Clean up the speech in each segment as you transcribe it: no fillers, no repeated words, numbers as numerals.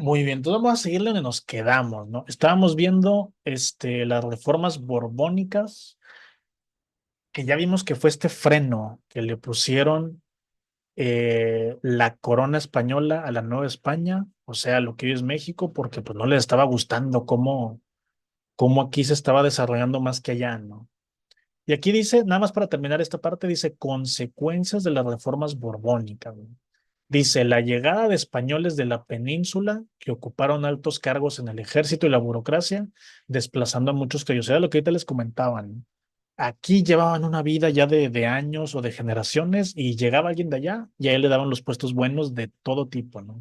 Muy bien, entonces vamos a seguirle donde nos quedamos, ¿no? Estábamos viendo las reformas borbónicas, que ya vimos que fue este freno que le pusieron la corona española a la Nueva España, o sea, lo que hoy es México, porque pues no les estaba gustando cómo aquí se estaba desarrollando más que allá, ¿no? Y aquí dice, nada más para terminar esta parte, dice consecuencias de las reformas borbónicas, ¿no? Dice, la llegada de españoles de la península que ocuparon altos cargos en el ejército y la burocracia, desplazando a muchos que ellos, era lo que ahorita les comentaban, ¿no? Aquí llevaban una vida ya de años o de generaciones y llegaba alguien de allá y a él le daban los puestos buenos de todo tipo, ¿no?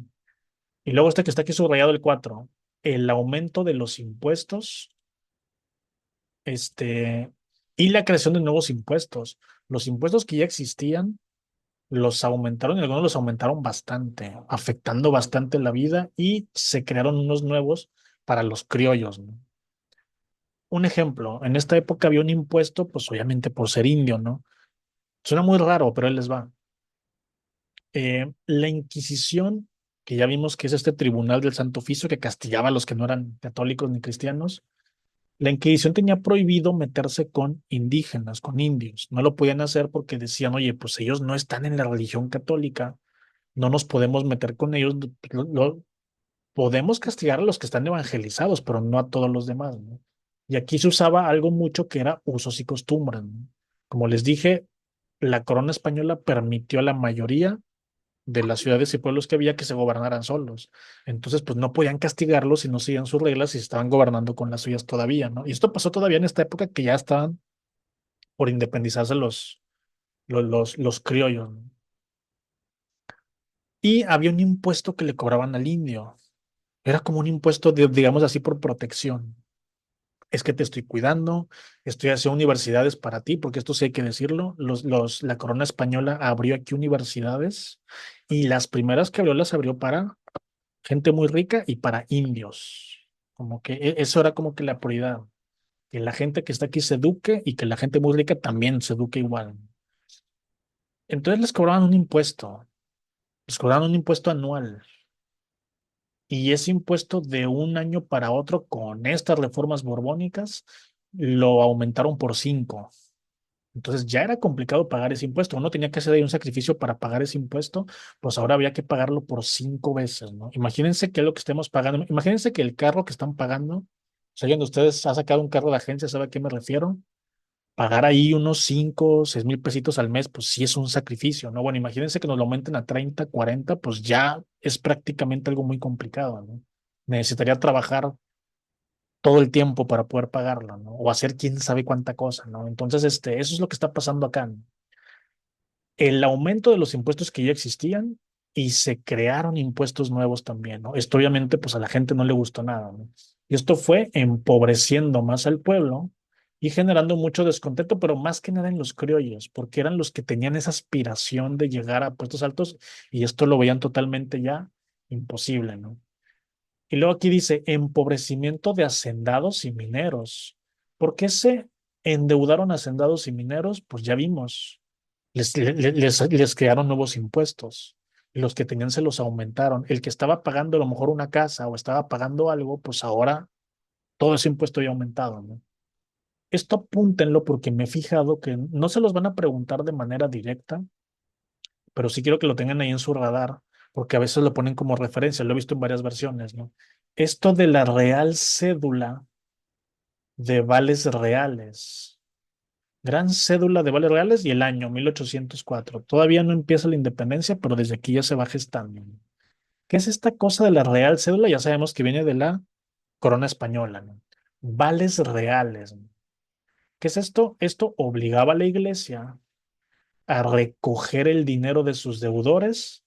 Y luego este que está aquí subrayado el 4, el aumento de los impuestos, este, y la creación de nuevos impuestos. Los impuestos que ya existían los aumentaron y algunos los aumentaron bastante, afectando bastante la vida y se crearon unos nuevos para los criollos, ¿no? Un ejemplo, en esta época había un impuesto, pues obviamente por ser indio, ¿no? Suena muy raro, pero ahí les va. La Inquisición, que ya vimos que es este tribunal del Santo Oficio que castigaba a los que no eran católicos ni cristianos, la Inquisición tenía prohibido meterse con indígenas, con indios. No lo podían hacer porque decían, oye, pues ellos no están en la religión católica, no nos podemos meter con ellos, podemos castigar a los que están evangelizados, pero no a todos los demás, ¿no? Y aquí se usaba algo mucho que era usos y costumbres, ¿no? Como les dije, la corona española permitió a la mayoría de las ciudades y pueblos que había que se gobernaran solos. Entonces, pues no podían castigarlos si no seguían sus reglas y estaban gobernando con las suyas todavía, ¿no? Y esto pasó todavía en esta época que ya estaban por independizarse los criollos, ¿no? Y había un impuesto que le cobraban al indio. Era como un impuesto, digamos así, por protección. Es que te estoy cuidando, estoy haciendo universidades para ti, porque esto sí hay que decirlo. La corona española abrió aquí universidades y las primeras que abrió las abrió para gente muy rica y para indios. Como que eso era como que la prioridad, que la gente que está aquí se eduque y que la gente muy rica también se eduque igual. Entonces les cobraban un impuesto anual. Y ese impuesto de un año para otro, con estas reformas borbónicas, lo aumentaron por 5. Entonces ya era complicado pagar ese impuesto. Uno tenía que hacer ahí un sacrificio para pagar ese impuesto, pues ahora había que pagarlo por 5 veces, ¿no? Imagínense qué es lo que estemos pagando. Imagínense que el carro que están pagando, si alguien de ustedes ha sacado un carro de agencia, ¿sabe a qué me refiero? Pagar ahí unos 5, 6 mil pesitos al mes, pues sí es un sacrificio, ¿no? Bueno, imagínense que nos lo aumenten a 30, 40, pues ya es prácticamente algo muy complicado, ¿no? Necesitaría trabajar todo el tiempo para poder pagarlo, ¿no? O hacer quién sabe cuánta cosa, ¿no? Entonces, eso es lo que está pasando acá, ¿no? El aumento de los impuestos que ya existían y se crearon impuestos nuevos también, ¿no? Esto obviamente, pues a la gente no le gustó nada, ¿no? Y esto fue empobreciendo más al pueblo y generando mucho descontento, pero más que nada en los criollos, porque eran los que tenían esa aspiración de llegar a puestos altos y esto lo veían totalmente ya imposible, ¿no? Y luego aquí dice empobrecimiento de hacendados y mineros. ¿Por qué se endeudaron hacendados y mineros? Pues ya vimos, les crearon nuevos impuestos. Y los que tenían se los aumentaron. El que estaba pagando a lo mejor una casa o estaba pagando algo, pues ahora todo ese impuesto ya ha aumentado, ¿no? Esto apúntenlo porque me he fijado que no se los van a preguntar de manera directa, pero sí quiero que lo tengan ahí en su radar, porque a veces lo ponen como referencia, lo he visto en varias versiones, ¿no? Esto de la Real Cédula de Vales Reales, Gran Cédula de Vales Reales y el año 1804. Todavía no empieza la independencia, pero desde aquí ya se va gestando. ¿Qué es esta cosa de la Real Cédula? Ya sabemos que viene de la corona española, ¿no? Vales reales, ¿no? ¿Qué es esto? Esto obligaba a la iglesia a recoger el dinero de sus deudores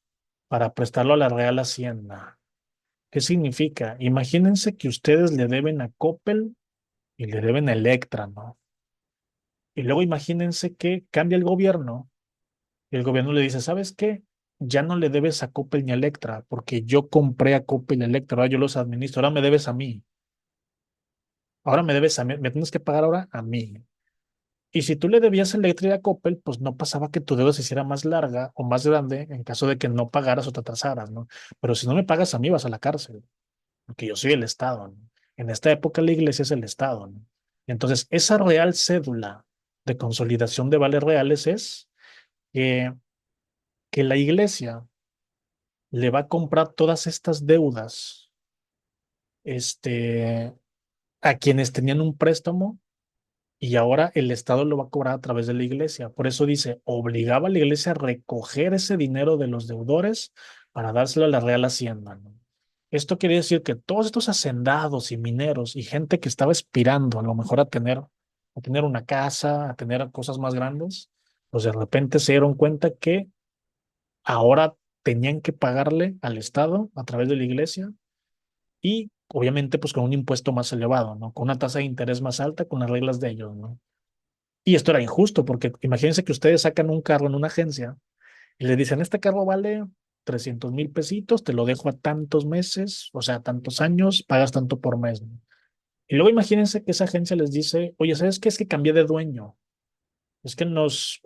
para prestarlo a la Real Hacienda. ¿Qué significa? Imagínense que ustedes le deben a Coppel y le deben a Electra, ¿no? Y luego imagínense que cambia el gobierno y el gobierno le dice, ¿sabes qué? Ya no le debes a Coppel ni a Electra porque yo compré a Coppel y Electra, ahora yo los administro, ahora me debes a mí, ahora me debes a mí, me tienes que pagar ahora a mí. Y si tú le debías a Electra y a Coppel, pues no pasaba que tu deuda se hiciera más larga o más grande en caso de que no pagaras o te atrasaras, ¿no? Pero si no me pagas a mí, vas a la cárcel. porque yo soy el Estado, ¿no? En esta época la iglesia es el Estado, ¿no? Entonces, esa real cédula de consolidación de vales reales es que, que la iglesia le va a comprar todas estas deudas, este, a quienes tenían un préstamo y ahora el Estado lo va a cobrar a través de la iglesia. Por eso dice, obligaba a la iglesia a recoger ese dinero de los deudores para dárselo a la Real Hacienda, ¿no? Esto quiere decir que todos estos hacendados y mineros y gente que estaba aspirando a lo mejor a tener una casa, a tener cosas más grandes, pues de repente se dieron cuenta que ahora tenían que pagarle al Estado a través de la iglesia y obviamente pues con un impuesto más elevado, ¿no? Con una tasa de interés más alta, con las reglas de ellos, ¿no? Y esto era injusto, porque imagínense que ustedes sacan un carro en una agencia y le dicen, este carro vale 300,000 pesitos, te lo dejo a tantos meses, o sea, tantos años, pagas tanto por mes, ¿no? Y luego imagínense que esa agencia les dice, oye, ¿sabes qué? Es que cambié de dueño. Es que nos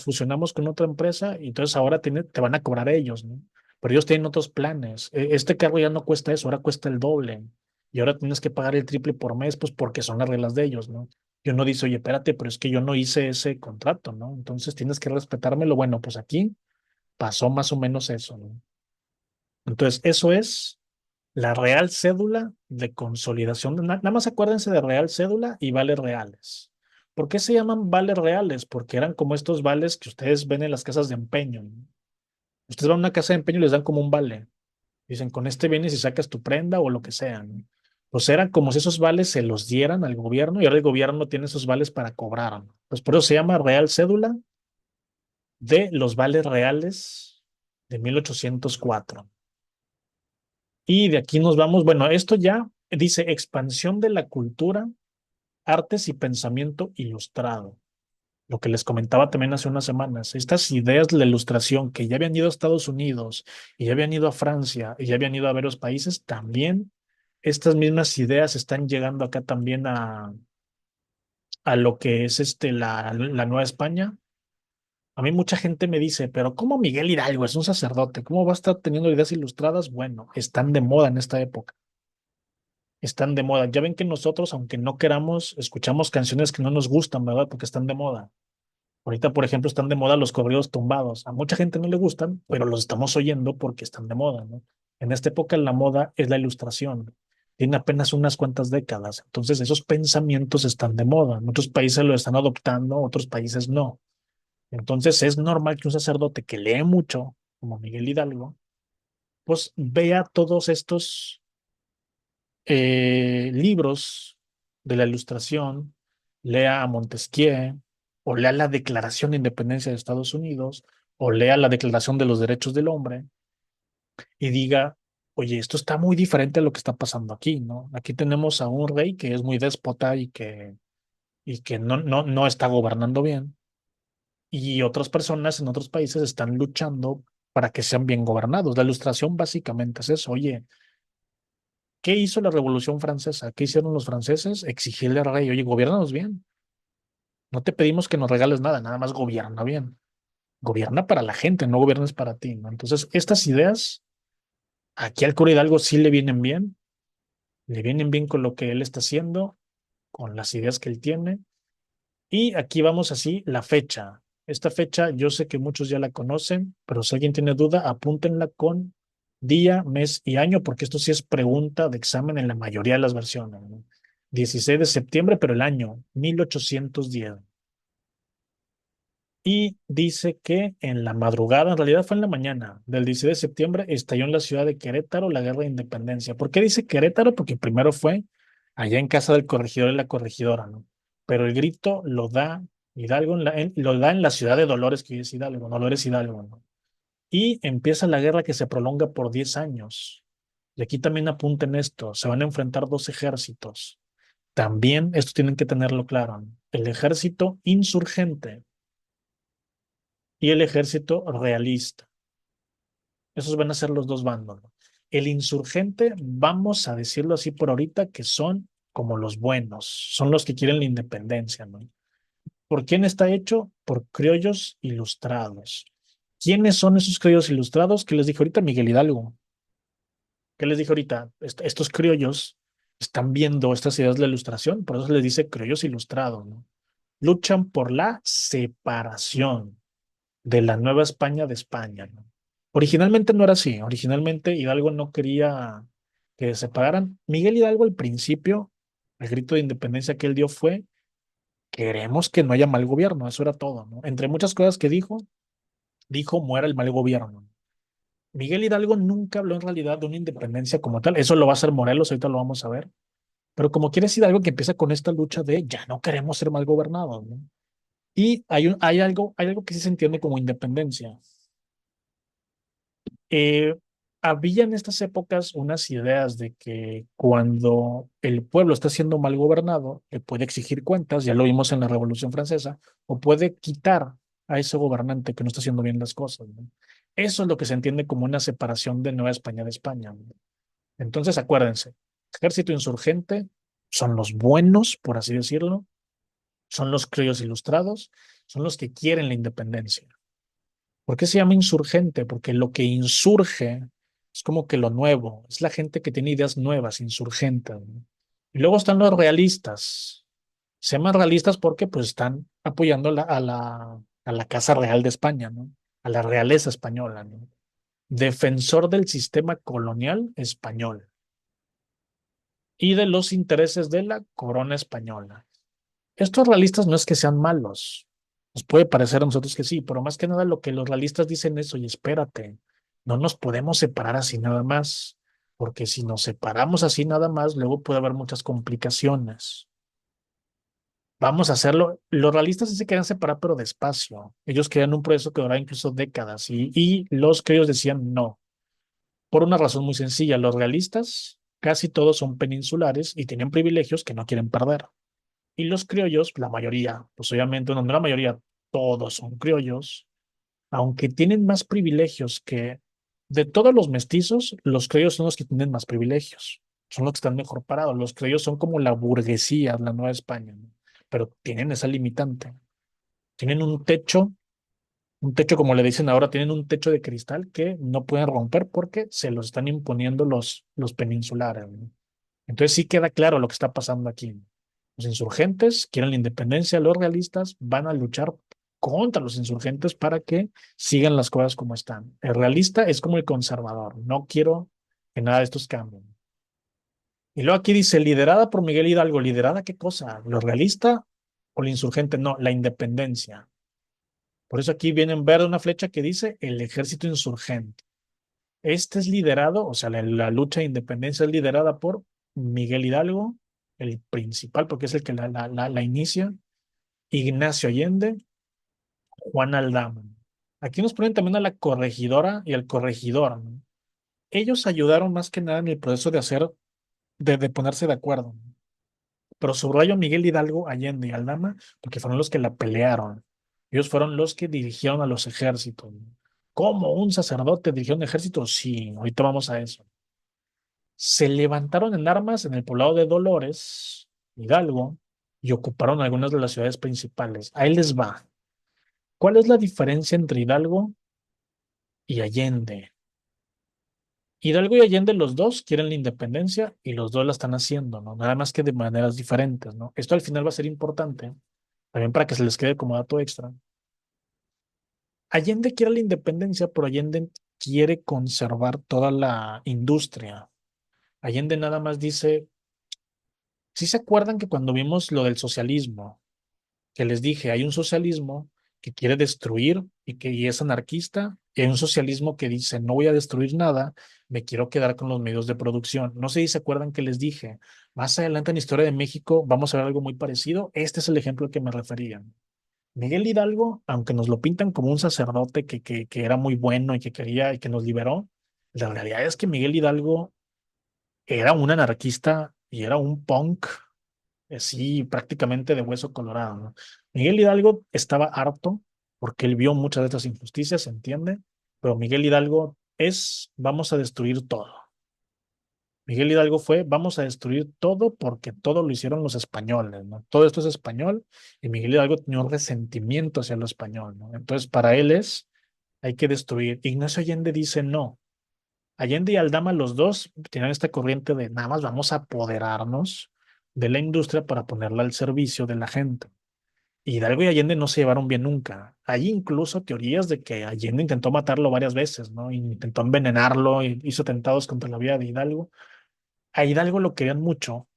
fusionamos con otra empresa y entonces ahora te van a cobrar ellos, ¿no? Pero ellos tienen otros planes. Este carro ya no cuesta eso, ahora cuesta el doble. Y ahora tienes que pagar el triple por mes, pues porque son las reglas de ellos, ¿no? Y uno dice, oye, espérate, pero es que yo no hice ese contrato, ¿no? Entonces tienes que respetármelo. Bueno, pues aquí pasó más o menos eso, ¿no? Entonces, eso es la real cédula de consolidación. Nada más acuérdense de real cédula y vales reales. ¿Por qué se llaman vales reales? Porque eran como estos vales que ustedes ven en las casas de empeño, ¿no? Ustedes van a una casa de empeño y les dan como un vale. Dicen, con este vienes y sacas tu prenda o lo que sea, ¿no? Pues eran como si esos vales se los dieran al gobierno y ahora el gobierno tiene esos vales para cobrar, ¿no? Pues por eso se llama real cédula de los vales reales de 1804. Y de aquí nos vamos, bueno, esto ya dice expansión de la cultura, artes y pensamiento ilustrado. Lo que les comentaba también hace unas semanas, estas ideas de la ilustración que ya habían ido a Estados Unidos y ya habían ido a Francia y ya habían ido a varios países, también estas mismas ideas están llegando acá también a lo que es la Nueva España. A mí mucha gente me dice, pero ¿cómo Miguel Hidalgo es un sacerdote? ¿Cómo va a estar teniendo ideas ilustradas? Bueno, están de moda en esta época. Están de moda. Ya ven que nosotros, aunque no queramos, escuchamos canciones que no nos gustan, ¿verdad? Porque están de moda. Ahorita, por ejemplo, están de moda los corridos tumbados. A mucha gente no le gustan, pero los estamos oyendo porque están de moda, ¿no? En esta época la moda es la ilustración. Tiene apenas unas cuantas décadas. Entonces, esos pensamientos están de moda. Muchos países lo están adoptando, otros países no. Entonces, es normal que un sacerdote que lee mucho, como Miguel Hidalgo, pues vea todos estos libros de la Ilustración, lea a Montesquieu, o lea la Declaración de Independencia de Estados Unidos, o lea la Declaración de los Derechos del Hombre, y diga, oye, esto está muy diferente a lo que está pasando aquí, ¿no? Aquí tenemos a un rey que es muy déspota y que no está gobernando bien, y otras personas en otros países están luchando para que sean bien gobernados. La Ilustración básicamente es eso, oye, ¿qué hizo la Revolución Francesa? ¿Qué hicieron los franceses? Exigirle al rey, oye, gobiernanos bien. No te pedimos que nos regales nada, nada más gobierna bien. Gobierna para la gente, no gobiernes para ti, ¿no? Entonces, estas ideas, aquí al cura Hidalgo sí le vienen bien con lo que él está haciendo, con las ideas que él tiene. Y aquí vamos así, la fecha. Esta fecha yo sé que muchos ya la conocen, pero si alguien tiene duda, apúntenla con día, mes y año, porque esto sí es pregunta de examen en la mayoría de las versiones, ¿no? 16 de septiembre, pero el año 1810. Y dice que en la madrugada, en realidad fue en la mañana del 16 de septiembre, estalló en la ciudad de Querétaro la Guerra de Independencia. ¿Por qué dice Querétaro? Porque primero fue allá en casa del corregidor y la corregidora, ¿no? Pero el grito lo da Hidalgo, lo da en la ciudad de Dolores, que es Hidalgo, Dolores Hidalgo, ¿no? Y empieza la guerra que se prolonga por 10 años. Y aquí también apunten esto, se van a enfrentar dos ejércitos. También esto tienen que tenerlo claro, ¿no? El ejército insurgente y el ejército realista. Esos van a ser los dos bandos, ¿no? El insurgente, vamos a decirlo así por ahorita, que son como los buenos, son los que quieren la independencia, ¿no? ¿Por quién está hecho? Por criollos ilustrados. ¿Quiénes son esos criollos ilustrados? Que les dije ahorita Miguel Hidalgo, ¿ok? ¿Qué les dije ahorita? Estos criollos están viendo estas ideas de la ilustración, por eso se les dice criollos ilustrados, ¿no? Luchan por la separación de la Nueva España de España, ¿no? Originalmente no era así. Originalmente Hidalgo no quería que se separaran. Miguel Hidalgo al principio, el grito de independencia que él dio fue, queremos que no haya mal gobierno. Eso era todo, ¿no? Entre muchas cosas que dijo, muera el mal gobierno. Miguel Hidalgo nunca habló en realidad de una independencia como tal. Eso lo va a hacer Morelos, ahorita lo vamos a ver. Pero como quiere decir algo que empieza con esta lucha de ya no queremos ser mal gobernados, ¿no? Y hay algo que sí se entiende como independencia. Eh, Había en estas épocas unas ideas de que cuando el pueblo está siendo mal gobernado, le puede exigir cuentas, ya lo vimos en la Revolución Francesa, o puede quitar a ese gobernante que no está haciendo bien las cosas, ¿no? Eso es lo que se entiende como una separación de Nueva España de España, ¿no? Entonces, acuérdense, ejército insurgente son los buenos, por así decirlo, son los criollos ilustrados, son los que quieren la independencia. ¿Por qué se llama insurgente? Porque lo que insurge es como que lo nuevo, es la gente que tiene ideas nuevas, insurgentes, ¿no? Y luego están los realistas. Se llaman realistas porque pues están apoyando a la Casa Real de España, ¿no? A la realeza española, ¿no? Defensor del sistema colonial español y de los intereses de la corona española. Estos realistas no es que sean malos, nos puede parecer a nosotros que sí, pero más que nada lo que los realistas dicen es, oye, espérate, no nos podemos separar así nada más, porque si nos separamos así nada más, luego puede haber muchas complicaciones. Vamos a hacerlo. Los realistas sí se querían separar, pero despacio. Ellos querían un proceso que durara incluso décadas y los que ellos decían no, por una razón muy sencilla. Los realistas casi todos son peninsulares y tienen privilegios que no quieren perder. Y los criollos, la mayoría, pues obviamente, no la mayoría, todos son criollos, aunque tienen más privilegios que de todos los mestizos, los criollos son los que tienen más privilegios, son los que están mejor parados. Los criollos son como la burguesía, la Nueva España, ¿no? Pero tienen esa limitante. Tienen un techo, como le dicen ahora, tienen un techo de cristal que no pueden romper porque se los están imponiendo los peninsulares, ¿no? Entonces sí queda claro lo que está pasando aquí. Los insurgentes quieren la independencia, los realistas van a luchar contra los insurgentes para que sigan las cosas como están. El realista es como el conservador, no quiero que nada de estos cambien. Y luego aquí dice, liderada por Miguel Hidalgo, ¿liderada qué cosa? ¿Lo realista o el insurgente? No, la independencia. Por eso aquí viene en verde una flecha que dice el ejército insurgente. Este es liderado, o sea, la lucha de independencia es liderada por Miguel Hidalgo, el principal, porque es el que la inicia, Ignacio Allende, Juan Aldama. Aquí nos ponen también a la corregidora y al corregidor, ¿no? Ellos ayudaron más que nada en el proceso de ponerse de acuerdo, ¿no? Pero subrayo a Miguel Hidalgo, Allende y Aldama, porque fueron los que la pelearon. Ellos fueron los que dirigieron a los ejércitos, ¿no? ¿Cómo un sacerdote dirigió un ejército? Sí, ahorita vamos a eso. Se levantaron en armas en el poblado de Dolores, Hidalgo, y ocuparon algunas de las ciudades principales. Ahí les va. ¿Cuál es la diferencia entre Hidalgo y Allende? Hidalgo y Allende, los dos quieren la independencia y los dos la están haciendo, ¿no? Nada más que de maneras diferentes, ¿no? Esto al final va a ser importante, también para que se les quede como dato extra. Allende quiere la independencia, pero Allende quiere conservar toda la industria. Allende nada más dice, ¿sí se acuerdan que cuando vimos lo del socialismo, que les dije, hay un socialismo que quiere destruir y es anarquista, y hay un socialismo que dice, no voy a destruir nada, me quiero quedar con los medios de producción? No sé si se acuerdan que les dije, más adelante en la historia de México vamos a ver algo muy parecido. Este es el ejemplo al que me refería. Miguel Hidalgo, aunque nos lo pintan como un sacerdote que era muy bueno y que quería y que nos liberó, la realidad es que Miguel Hidalgo era un anarquista y era un punk sí, prácticamente de hueso colorado, ¿no? Miguel Hidalgo estaba harto porque él vio muchas de estas injusticias, se entiende, pero Miguel Hidalgo vamos a destruir todo. Miguel Hidalgo fue, vamos a destruir todo porque todo lo hicieron los españoles, ¿no? Todo esto es español y Miguel Hidalgo tenía un resentimiento hacia lo español, ¿no? Entonces, para él hay que destruir. Ignacio Allende dice, no, Allende y Aldama, los dos tenían esta corriente de nada más vamos a apoderarnos de la industria para ponerla al servicio de la gente. Hidalgo y Allende no se llevaron bien nunca. Hay incluso teorías de que Allende intentó matarlo varias veces, ¿no? Intentó envenenarlo, hizo atentados contra la vida de Hidalgo. A Hidalgo lo querían mucho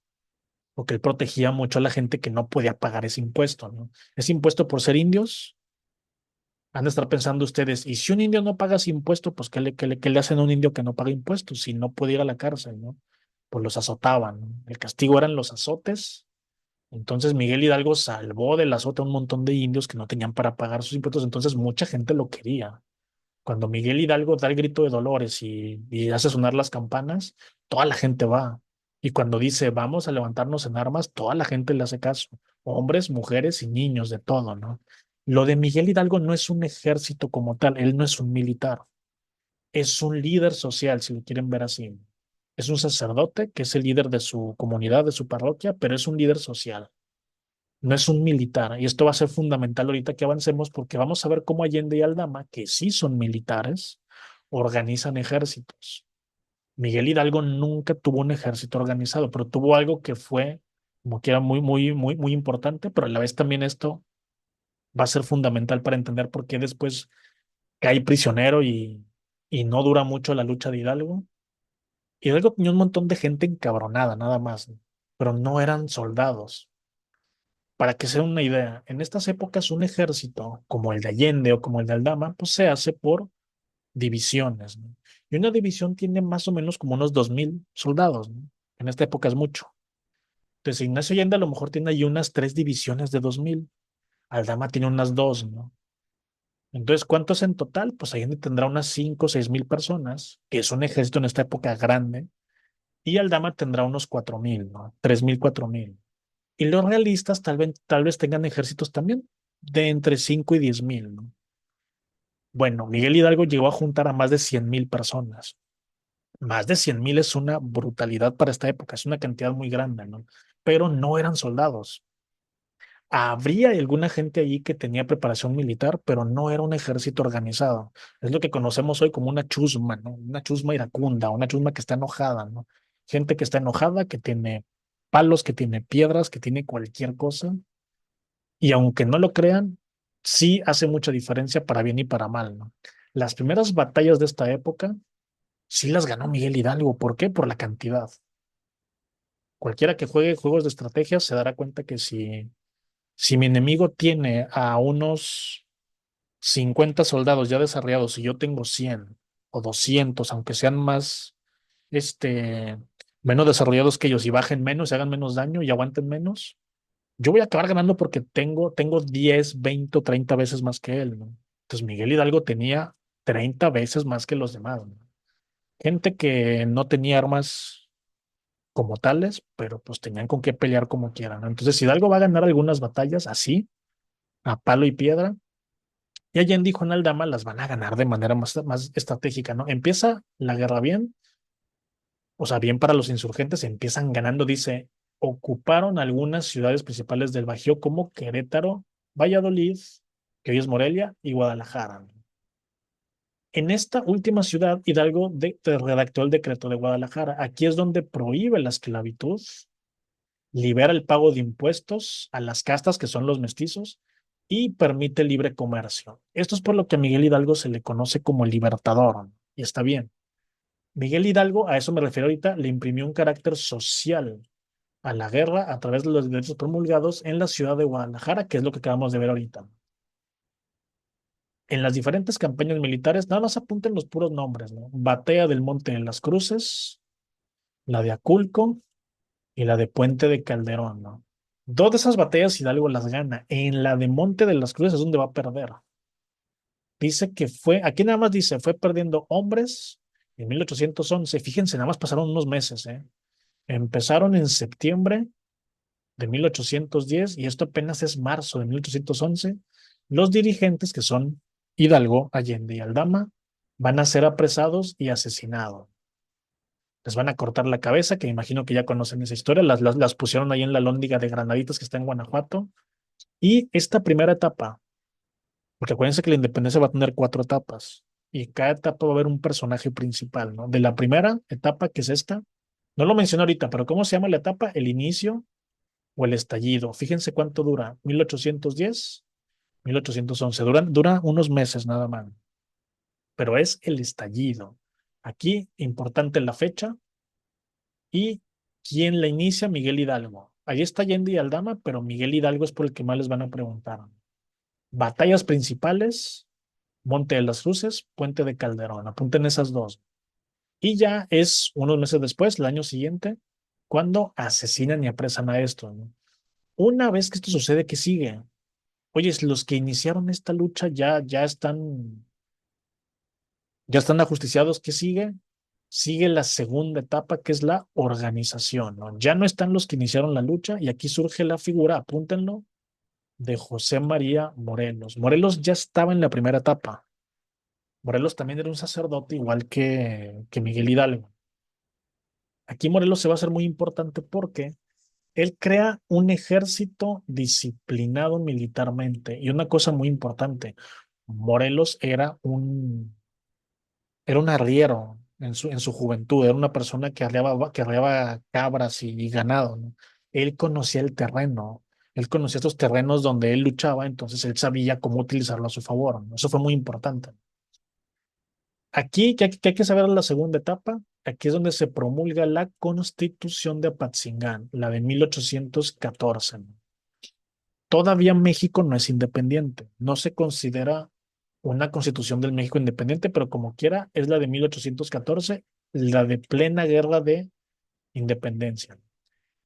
porque él protegía mucho a la gente que no podía pagar ese impuesto, ¿no? Ese impuesto por ser indios, han de estar pensando ustedes, y si un indio no paga ese impuesto, pues ¿qué le hacen a un indio que no paga impuestos? Si no puede ir a la cárcel, ¿no? Pues los azotaban, ¿no? El castigo eran los azotes. Entonces Miguel Hidalgo salvó del azote a un montón de indios que no tenían para pagar sus impuestos, entonces mucha gente lo quería. Cuando Miguel Hidalgo da el grito de dolores y hace sonar las campanas, toda la gente va. Y cuando dice vamos a levantarnos en armas, toda la gente le hace caso. Hombres, mujeres y niños, de todo, ¿no? Lo de Miguel Hidalgo no es un ejército como tal, él no es un militar, es un líder social, si lo quieren ver así. Es un sacerdote que es el líder de su comunidad, de su parroquia, pero es un líder social, no es un militar. Y esto va a ser fundamental ahorita que avancemos porque vamos a ver cómo Allende y Aldama, que sí son militares, organizan ejércitos. Miguel Hidalgo nunca tuvo un ejército organizado, pero tuvo algo que fue como que era muy, muy, muy, muy importante, pero a la vez también esto va a ser fundamental para entender por qué después cae prisionero y no dura mucho la lucha de Hidalgo. Hidalgo tenía un montón de gente encabronada, nada más, ¿no? Pero no eran soldados. Para que se den una idea, en estas épocas un ejército como el de Allende o como el de Aldama, pues se hace por divisiones, ¿no? Y una división tiene más o menos como unos 2000 soldados, ¿no? En esta época es mucho. Entonces Ignacio Allende a lo mejor tiene ahí unas 3 divisiones de 2000. Aldama tiene unas dos, ¿no? Entonces, ¿cuántos en total? Pues Allende tendrá unas 5 o 6 mil personas, que es un ejército en esta época grande, y Aldama tendrá unos 4000, ¿no? 3000, 4000. Y los realistas tal vez tengan ejércitos también de entre 5 y 10,000, ¿no? Bueno, Miguel Hidalgo llegó a juntar a más de 100,000 personas. Más de 100,000 es una brutalidad para esta época, es una cantidad muy grande, ¿no? Pero no eran soldados. Habría alguna gente allí que tenía preparación militar, pero no era un ejército organizado. Es lo que conocemos hoy como una chusma, ¿no? Una chusma iracunda, una chusma que está enojada, ¿no? Gente que está enojada, que tiene palos, que tiene piedras, que tiene cualquier cosa. Y aunque no lo crean, sí hace mucha diferencia para bien y para mal, ¿no? Las primeras batallas de esta época sí las ganó Miguel Hidalgo. ¿Por qué? Por la cantidad. Cualquiera que juegue juegos de estrategia se dará cuenta que si mi enemigo tiene a unos 50 soldados ya desarrollados y yo tengo 100 o 200, aunque sean más, este, menos desarrollados que ellos y bajen menos, y hagan menos daño y aguanten menos, yo voy a acabar ganando porque tengo 10, 20 o 30 veces más que él, ¿no? Entonces Miguel Hidalgo tenía 30 veces más que los demás, ¿no? Gente que no tenía armas como tales, pero pues tenían con qué pelear como quieran, ¿no? Entonces Hidalgo va a ganar algunas batallas así, a palo y piedra, y Allende y Juan Aldama las van a ganar de manera más estratégica, ¿no? Empieza la guerra bien, o sea, bien para los insurgentes, empiezan ganando, dice, ocuparon algunas ciudades principales del Bajío como Querétaro, Valladolid, que hoy es Morelia, y Guadalajara. En esta última ciudad, Hidalgo redactó el decreto de Guadalajara. Aquí es donde prohíbe la esclavitud, libera el pago de impuestos a las castas, que son los mestizos, y permite el libre comercio. Esto es por lo que a Miguel Hidalgo se le conoce como el libertador, y está bien. Miguel Hidalgo, a eso me refiero ahorita, le imprimió un carácter social a la guerra a través de los derechos promulgados en la ciudad de Guadalajara, que es lo que acabamos de ver ahorita. En las diferentes campañas militares, nada más apunten los puros nombres, ¿no? Batalla del Monte de las Cruces, la de Aculco y la de Puente de Calderón, ¿no? Dos de esas batallas Hidalgo las gana. En la de Monte de las Cruces es donde va a perder. Dice que aquí nada más dice, fue perdiendo hombres en 1811. Fíjense, nada más pasaron unos meses, ¿eh? Empezaron en septiembre de 1810 y esto apenas es marzo de 1811. Los dirigentes, que son Hidalgo, Allende y Aldama, van a ser apresados y asesinados. Les van a cortar la cabeza, que imagino que ya conocen esa historia, las pusieron ahí en la Lóndiga de Granaditas que está en Guanajuato. Y esta primera etapa, porque acuérdense que la independencia va a tener 4 etapas, y cada etapa va a haber un personaje principal, ¿no? De la primera etapa, que es esta, no lo mencioné ahorita, pero ¿cómo se llama la etapa? El inicio o el estallido. Fíjense cuánto dura, 1810, 1811, dura unos meses nada más, pero es el estallido. Aquí, importante la fecha y quién la inicia, Miguel Hidalgo. Ahí está Allende y Aldama, pero Miguel Hidalgo es por el que más les van a preguntar. Batallas principales, Monte de las Cruces, Puente de Calderón. Apunten esas dos. Y ya es unos meses después, el año siguiente, cuando asesinan y apresan a estos, ¿no? Una vez que esto sucede, ¿qué sigue? Oye, los que iniciaron esta lucha ya están ajusticiados. ¿Qué sigue? Sigue la segunda etapa, que es la organización, ¿no? Ya no están los que iniciaron la lucha y aquí surge la figura, apúntenlo, de José María Morelos. Morelos ya estaba en la primera etapa. Morelos también era un sacerdote igual que Miguel Hidalgo. Aquí Morelos se va a hacer muy importante porque él crea un ejército disciplinado militarmente. Y una cosa muy importante, Morelos era un arriero en su juventud, era una persona que arreaba cabras y ganado, ¿no? Él conocía el terreno, él conocía estos terrenos donde él luchaba, entonces él sabía cómo utilizarlo a su favor, ¿no? Eso fue muy importante. Aquí, que hay que saber la segunda etapa, aquí es donde se promulga la Constitución de Apatzingán, la de 1814, ¿no? Todavía México no es independiente, no se considera una constitución del México independiente, pero como quiera es la de 1814, la de plena guerra de independencia.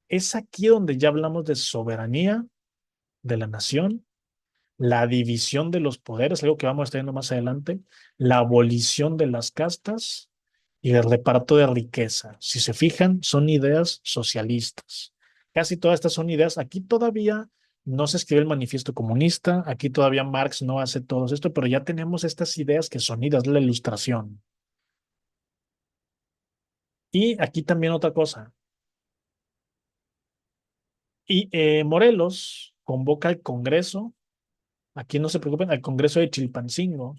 Es aquí donde ya hablamos de soberanía de la nación, la división de los poderes, algo que vamos a estar viendo más adelante, la abolición de las castas y el reparto de riqueza. Si se fijan, son ideas socialistas. Casi todas estas son ideas. Aquí todavía no se escribe el manifiesto comunista, aquí todavía Marx no hace todo esto, pero ya tenemos estas ideas que son ideas de la ilustración. Y aquí también otra cosa. Y Morelos convoca al Congreso, aquí no se preocupen, al Congreso de Chilpancingo.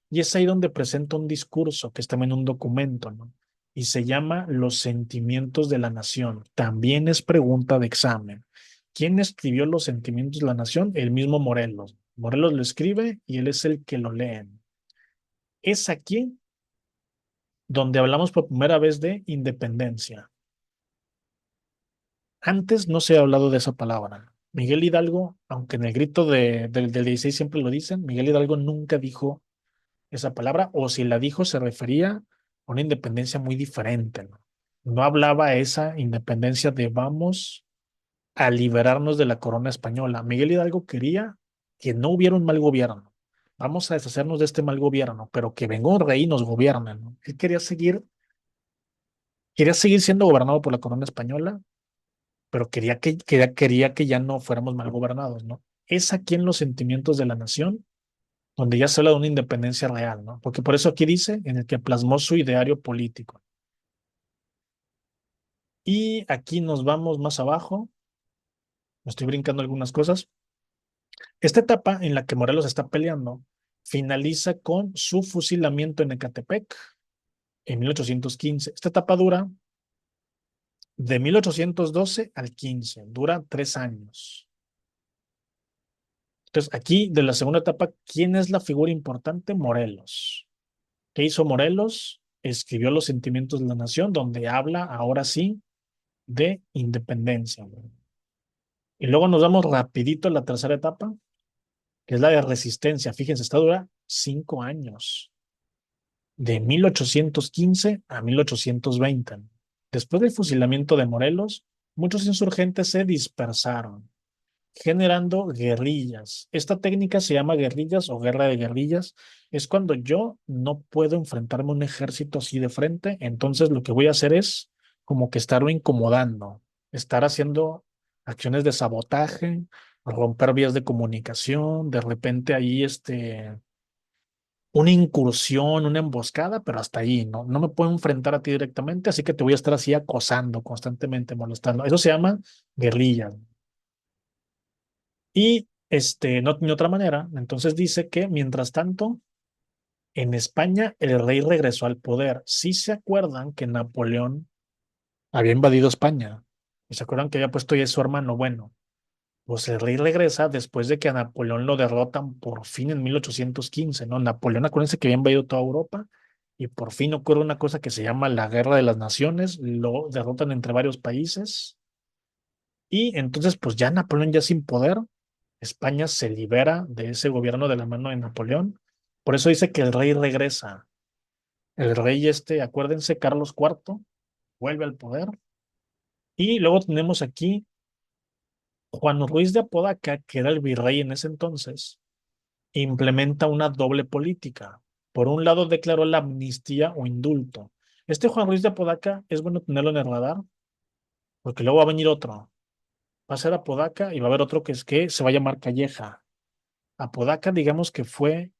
Y es ahí donde presenta un discurso, que es también un documento, ¿no? Y se llama Los sentimientos de la nación. También es pregunta de examen. ¿Quién escribió Los sentimientos de la nación? El mismo Morelos. Morelos lo escribe y él es el que lo lee. Es aquí donde hablamos por primera vez de independencia. Antes no se ha hablado de esa palabra. Miguel Hidalgo, aunque en el grito del 16 siempre lo dicen, Miguel Hidalgo nunca dijo esa palabra, o si la dijo se refería a una independencia muy diferente, ¿no? No hablaba esa independencia de vamos a liberarnos de la corona española. Miguel Hidalgo quería que no hubiera un mal gobierno. Vamos a deshacernos de este mal gobierno, pero que venga un rey y nos gobierne, ¿no? Él quería seguir siendo gobernado por la corona española, pero quería que ya no fuéramos mal gobernados, ¿no? Es aquí en los sentimientos de la nación donde ya se habla de una independencia real, ¿no? Porque por eso aquí dice en el que plasmó su ideario político. Y aquí nos vamos más abajo, me estoy brincando algunas cosas. Esta etapa en la que Morelos está peleando finaliza con su fusilamiento en Ecatepec en 1815. Esta etapa dura de 1812 al 15, dura 3 años. Entonces, aquí de la segunda etapa, ¿quién es la figura importante? Morelos. ¿Qué hizo Morelos? Escribió Los sentimientos de la nación, donde habla ahora sí de independencia. Y luego nos vamos rapidito a la tercera etapa, que es la de resistencia. Fíjense, esta dura 5 años, de 1815 a 1820. Después del fusilamiento de Morelos, muchos insurgentes se dispersaron, generando guerrillas. Esta técnica se llama guerrillas o guerra de guerrillas. Es cuando yo no puedo enfrentarme a un ejército así de frente, entonces lo que voy a hacer es como que estarlo incomodando, estar haciendo acciones de sabotaje, romper vías de comunicación, de repente ahí una incursión, una emboscada, pero hasta ahí, ¿no? No me puedo enfrentar a ti directamente, así que te voy a estar así acosando constantemente, molestando. Eso se llama guerrilla. Y no tiene otra manera. Entonces dice que, mientras tanto, En España, el rey regresó al poder. Sí se acuerdan que Napoleón había invadido España. Y se acuerdan que había puesto ahí a su hermano. Bueno, pues el rey regresa después de que a Napoleón lo derrotan por fin en 1815, ¿no? Napoleón, acuérdense que había invadido toda Europa y por fin ocurre una cosa que se llama la Guerra de las Naciones. Lo derrotan entre varios países y entonces, pues ya Napoleón ya sin poder, España se libera de ese gobierno de la mano de Napoleón. Por eso dice que el rey regresa. El rey acuérdense, Carlos IV, vuelve al poder. Y luego tenemos aquí Juan Ruiz de Apodaca, que era el virrey en ese entonces, implementa una doble política. Por un lado, declaró la amnistía o indulto. Este Juan Ruiz de Apodaca es bueno tenerlo en el radar, porque luego va a venir otro. Va a ser Apodaca y va a haber otro que es que se va a llamar Calleja. Apodaca, digamos que fue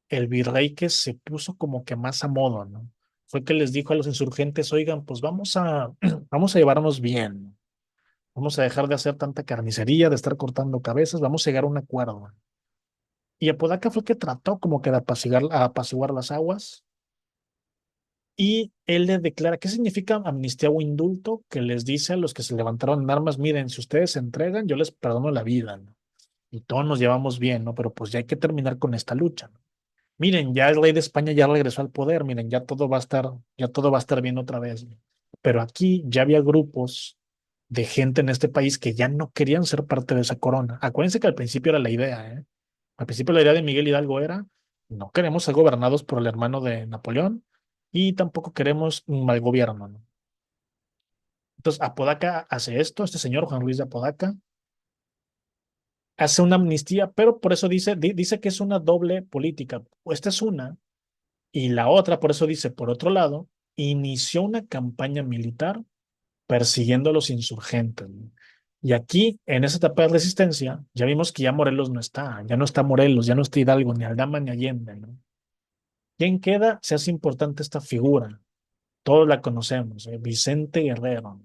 el virrey que se puso como que más a modo, ¿no? Fue que les dijo a los insurgentes, oigan, pues vamos a llevarnos bien. Vamos a dejar de hacer tanta carnicería, de estar cortando cabezas, vamos a llegar a un acuerdo. Y Apodaca fue el que trató como que de apaciguar las aguas y él le declara, ¿qué significa amnistía o indulto? Que les dice a los que se levantaron en armas, miren, si ustedes se entregan, yo les perdono la vida, ¿no? Y todos nos llevamos bien, ¿no? Pero pues ya hay que terminar con esta lucha, ¿no? Miren, ya el rey de España ya regresó al poder, miren, ya todo va a estar bien otra vez, ¿no? Pero aquí ya había grupos de gente en este país que ya no querían ser parte de esa corona. Acuérdense que al principio era la idea, ¿eh? Al principio la idea de Miguel Hidalgo era, no queremos ser gobernados por el hermano de Napoleón y tampoco queremos un mal gobierno, ¿no? Entonces, Apodaca hace esto, este señor Juan Luis de Apodaca hace una amnistía, pero por eso dice que es una doble política. Esta es una, y la otra, por eso dice, por otro lado, inició una campaña militar persiguiendo a los insurgentes, ¿no? Y aquí, en esa etapa de resistencia, ya vimos que ya Morelos no está, ya no está Morelos, ya no está Hidalgo, ni Aldama, ni Allende, ¿no? ¿Quién queda? Se hace importante esta figura. Todos la conocemos, Vicente Guerrero.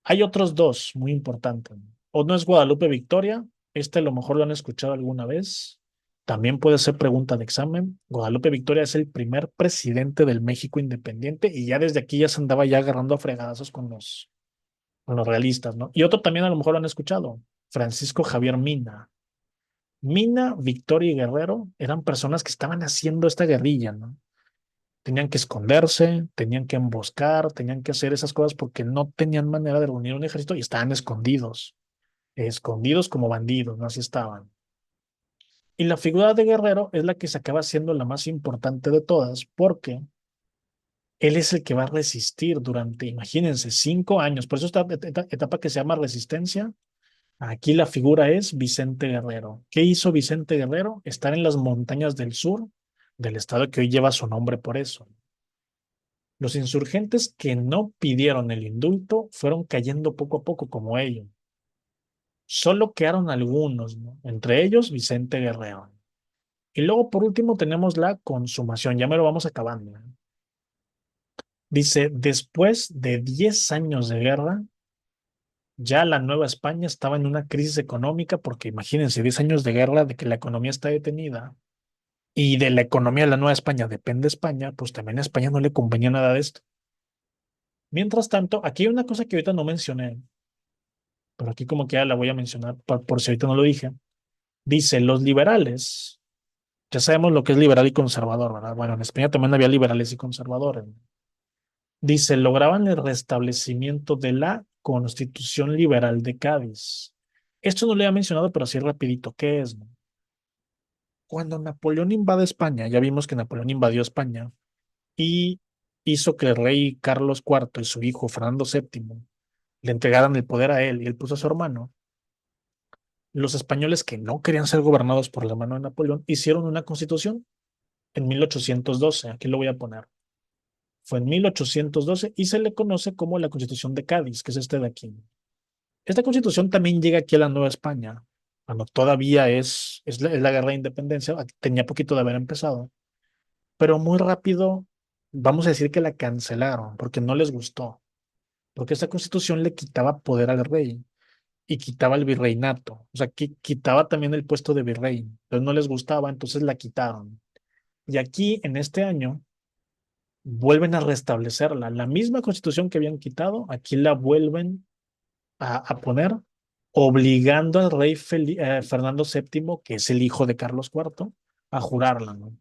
Hay otros dos muy importantes. Uno es Guadalupe Victoria. Este a lo mejor lo han escuchado alguna vez. También puede ser pregunta de examen. Guadalupe Victoria es el primer presidente del México independiente y ya desde aquí ya se andaba ya agarrando a fregadazos con los realistas, ¿no? Y otro también a lo mejor lo han escuchado. Francisco Javier Mina. Mina, Victoria y Guerrero eran personas que estaban haciendo esta guerrilla, ¿no? Tenían que esconderse, tenían que emboscar, tenían que hacer esas cosas porque no tenían manera de reunir un ejército y estaban escondidos, escondidos como bandidos, ¿no? Así estaban. Y la figura de Guerrero es la que se acaba siendo la más importante de todas porque él es el que va a resistir durante, imagínense, 5 años. Por eso esta etapa que se llama resistencia, aquí la figura es Vicente Guerrero. ¿Qué hizo Vicente Guerrero? Estar en las montañas del sur del estado que hoy lleva su nombre por eso. Los insurgentes que no pidieron el indulto fueron cayendo poco a poco como ellos. Solo quedaron algunos, ¿no? Entre ellos Vicente Guerrero. Y luego por último tenemos la consumación, ya me lo vamos acabando, ¿no? Dice, después de 10 años de guerra, ya la Nueva España estaba en una crisis económica porque imagínense, 10 años de guerra, de que la economía está detenida y de la economía de la Nueva España depende España, pues también a España no le convenía nada de esto. Mientras tanto, aquí hay una cosa que ahorita no mencioné, pero aquí como que ya la voy a mencionar por si ahorita no lo dije. Dice, los liberales, ya sabemos lo que es liberal y conservador, ¿verdad? Bueno, en España también había liberales y conservadores. Dice, lograban el restablecimiento de la Constitución Liberal de Cádiz. Esto no lo había mencionado, pero así rapidito, ¿qué es, no? Cuando Napoleón invade España, ya vimos que Napoleón invadió España y hizo que el rey Carlos IV y su hijo Fernando VII le entregaran el poder a él y él puso a su hermano. Los españoles que no querían ser gobernados por la mano de Napoleón hicieron una constitución en 1812. Aquí lo voy a poner. Fue en 1812 y se le conoce como la Constitución de Cádiz, que es este de aquí. Esta constitución también llega aquí a la Nueva España, cuando todavía es la guerra de independencia, tenía poquito de haber empezado, pero muy rápido, vamos a decir que la cancelaron porque no les gustó, porque esta constitución le quitaba poder al rey y quitaba el virreinato, o sea, quitaba también el puesto de virrey, entonces no les gustaba, entonces la quitaron. Y aquí, en este año, vuelven a restablecerla. La misma constitución que habían quitado, aquí la vuelven a poner, obligando al rey Fernando VII, que es el hijo de Carlos IV, a jurarla, ¿no?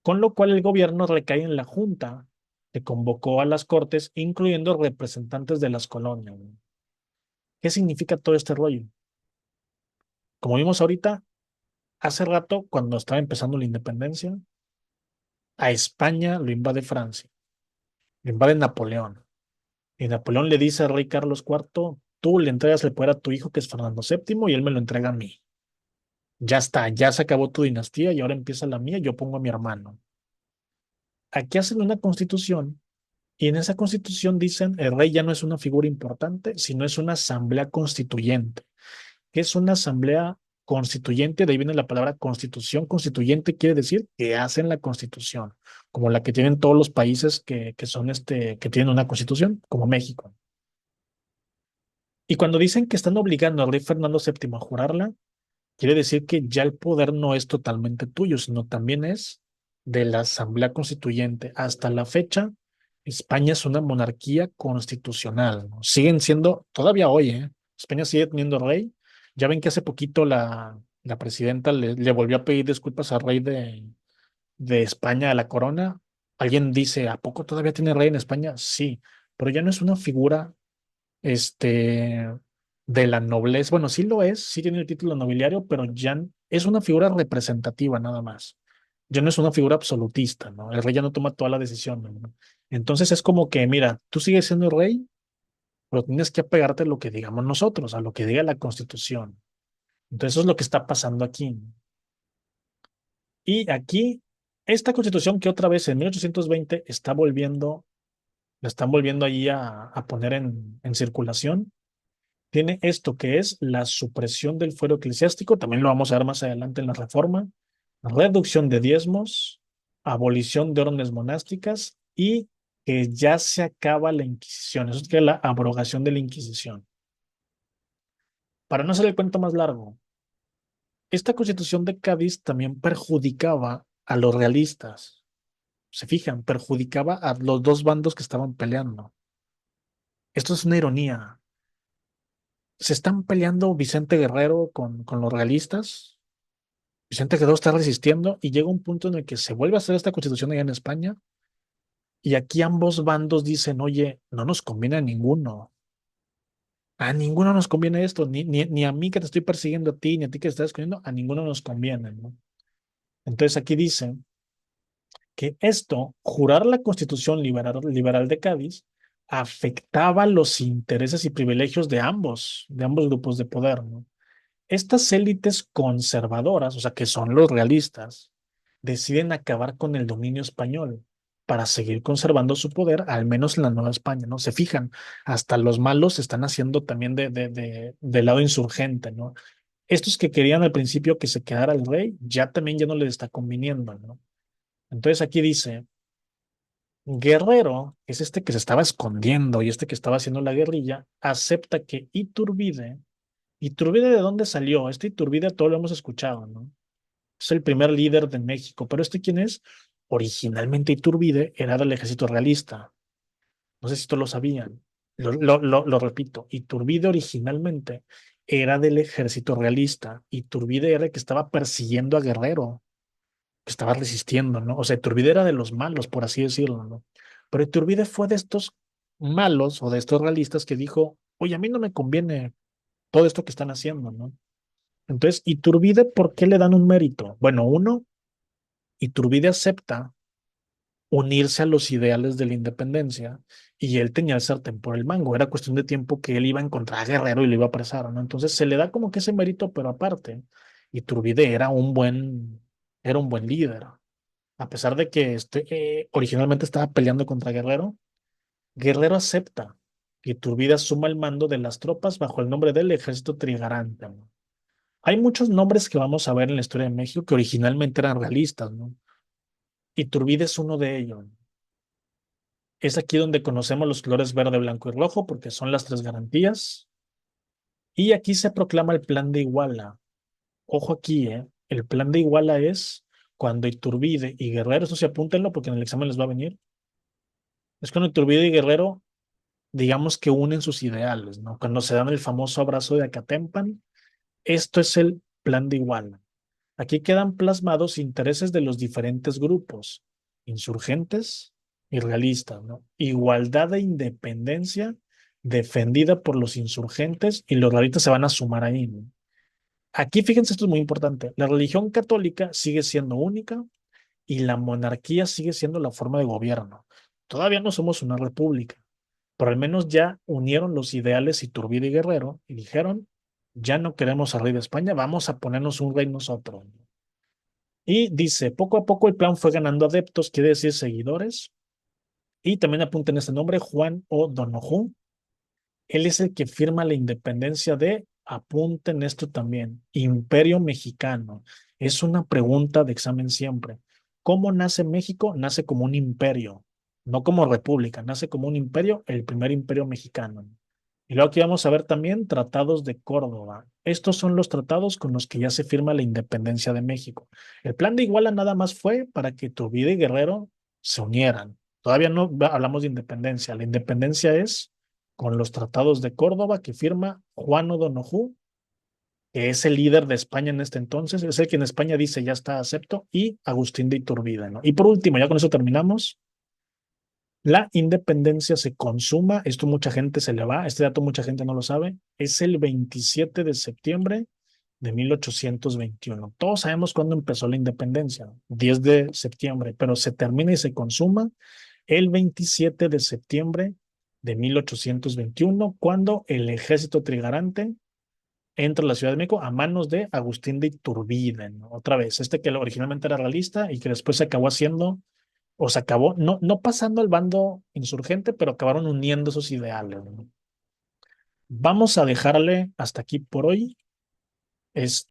Con lo cual el gobierno recae en la Junta, que convocó a las Cortes, incluyendo representantes de las colonias, ¿no? ¿Qué significa todo este rollo? Como vimos ahorita, hace rato, cuando estaba empezando la independencia, a España lo invade Francia, lo invade Napoleón. Y Napoleón le dice al rey Carlos IV, tú le entregas el poder a tu hijo, que es Fernando VII, y él me lo entrega a mí. Ya está, ya se acabó tu dinastía y ahora empieza la mía, yo pongo a mi hermano. Aquí hacen una constitución y en esa constitución dicen, el rey ya no es una figura importante, sino es una asamblea constituyente. ¿Qué es una asamblea constituyente? De ahí viene la palabra constitución. Constituyente quiere decir que hacen la constitución, como la que tienen todos los países que son que tienen una constitución, como México. Y cuando dicen que están obligando al rey Fernando VII a jurarla, quiere decir que ya el poder no es totalmente tuyo, sino también es de la Asamblea Constituyente. Hasta la fecha, España es una monarquía constitucional, ¿no? Siguen siendo, todavía hoy, ¿eh? España sigue teniendo rey. Ya ven que hace poquito la presidenta le volvió a pedir disculpas al rey de España, a la corona. Alguien dice, ¿a poco todavía tiene rey en España? Sí, pero ya no es una figura este, de la nobleza. Bueno, sí lo es, sí tiene el título nobiliario, pero ya es una figura representativa nada más. Ya no es una figura absolutista, ¿no? El rey ya no toma toda la decisión, ¿no? Entonces es como que, mira, tú sigues siendo rey, pero tienes que apegarte a lo que digamos nosotros, a lo que diga la Constitución. Entonces eso es lo que está pasando aquí. Y aquí, esta Constitución que otra vez en 1820 la están volviendo ahí a poner en circulación, tiene esto que es la supresión del fuero eclesiástico, también lo vamos a ver más adelante en la reforma, reducción de diezmos, abolición de órdenes monásticas y que ya se acaba la Inquisición. Eso es que es la abrogación de la Inquisición. Para no hacer el cuento más largo, esta constitución de Cádiz también perjudicaba a los realistas. Se fijan, perjudicaba a los dos bandos que estaban peleando. Esto es una ironía. Se están peleando Vicente Guerrero con los realistas. Vicente Guerrero está resistiendo y llega un punto en el que se vuelve a hacer esta constitución allá en España y aquí ambos bandos dicen, oye, no nos conviene a ninguno. A ninguno nos conviene esto, ni a mí que te estoy persiguiendo a ti, ni a ti que te estás escondiendo, a ninguno nos conviene, ¿no? Entonces aquí dicen que esto, jurar la constitución liberal de Cádiz, afectaba los intereses y privilegios de ambos grupos de poder, ¿no? Estas élites conservadoras, o sea, que son los realistas, deciden acabar con el dominio español para seguir conservando su poder, al menos en la Nueva España, ¿no? Se fijan, hasta los malos se están haciendo también del lado insurgente, ¿no? Estos que querían al principio que se quedara el rey, ya también ya no les está conviniendo, ¿no? Entonces aquí dice, Guerrero, que es este que se estaba escondiendo y este que estaba haciendo la guerrilla, acepta que ¿Iturbide de dónde salió? Este Iturbide todo lo hemos escuchado, ¿no? Es el primer líder de México, pero ¿este quién es? Originalmente Iturbide era del ejército realista. No sé si todos lo sabían. Lo repito, Iturbide originalmente era del ejército realista. Iturbide era el que estaba persiguiendo a Guerrero, que estaba resistiendo, ¿no? O sea, Iturbide era de los malos, por así decirlo, ¿no? Pero Iturbide fue de estos malos o de estos realistas que dijo, oye, a mí no me conviene todo esto que están haciendo, ¿no? Entonces, Iturbide, ¿por qué le dan un mérito? Bueno, uno, Iturbide acepta unirse a los ideales de la independencia y él tenía el sartén por el mango. Era cuestión de tiempo que él iba a encontrar a Guerrero y lo iba a apresar, ¿no? Entonces se le da como que ese mérito, pero aparte, Iturbide era un buen líder. A pesar de que originalmente estaba peleando contra Guerrero, Guerrero acepta que Iturbide asuma el mando de las tropas bajo el nombre del Ejército Trigarante, ¿no? Hay muchos nombres que vamos a ver en la historia de México que originalmente eran realistas, ¿no? Iturbide es uno de ellos. Es aquí donde conocemos los colores verde, blanco y rojo, porque son las tres garantías. Y aquí se proclama el plan de Iguala. Ojo aquí, ¿eh? El plan de Iguala es cuando Iturbide y Guerrero, eso sí apúntenlo porque en el examen les va a venir, es cuando Iturbide y Guerrero, digamos que unen sus ideales, ¿no? Cuando se dan el famoso abrazo de Acatempan, esto es el plan de Iguala. Aquí quedan plasmados intereses de los diferentes grupos, insurgentes y realistas, ¿no? Igualdad e independencia defendida por los insurgentes y los realistas se van a sumar ahí, ¿no? Aquí, fíjense, esto es muy importante. La religión católica sigue siendo única y la monarquía sigue siendo la forma de gobierno. Todavía no somos una república, pero al menos ya unieron los ideales Iturbide y Guerrero y dijeron, ya no queremos al rey de España, vamos a ponernos un rey nosotros. Y dice, poco a poco el plan fue ganando adeptos, quiere decir seguidores, y también apunten este nombre, Juan O'Donoghue. Él es el que firma la independencia de, apunten esto también, Imperio Mexicano. Es una pregunta de examen siempre. ¿Cómo nace México? Nace como un imperio, no como república, nace como un imperio, el primer imperio mexicano. Y luego aquí vamos a ver también tratados de Córdoba. Estos son los tratados con los que ya se firma la independencia de México. El plan de Iguala nada más fue para que Iturbide y Guerrero se unieran. Todavía no hablamos de independencia. La independencia es con los tratados de Córdoba que firma Juan O'Donoghue, que es el líder de España en este entonces, es el que en España dice ya está acepto, y Agustín de Iturbide, ¿no? Y por último, ya con eso terminamos, la independencia se consuma, esto mucha gente se le va, este dato mucha gente no lo sabe, es el 27 de septiembre de 1821. Todos sabemos cuándo empezó la independencia, ¿no? 10 de septiembre, pero se termina y se consuma el 27 de septiembre de 1821, cuando el ejército trigarante entra a la Ciudad de México a manos de Agustín de Iturbide, ¿no? Otra vez, este que originalmente era realista y que después se acabó haciendo, o se acabó, no pasando al bando insurgente, pero acabaron uniendo esos ideales, ¿no? Vamos a dejarle hasta aquí por hoy.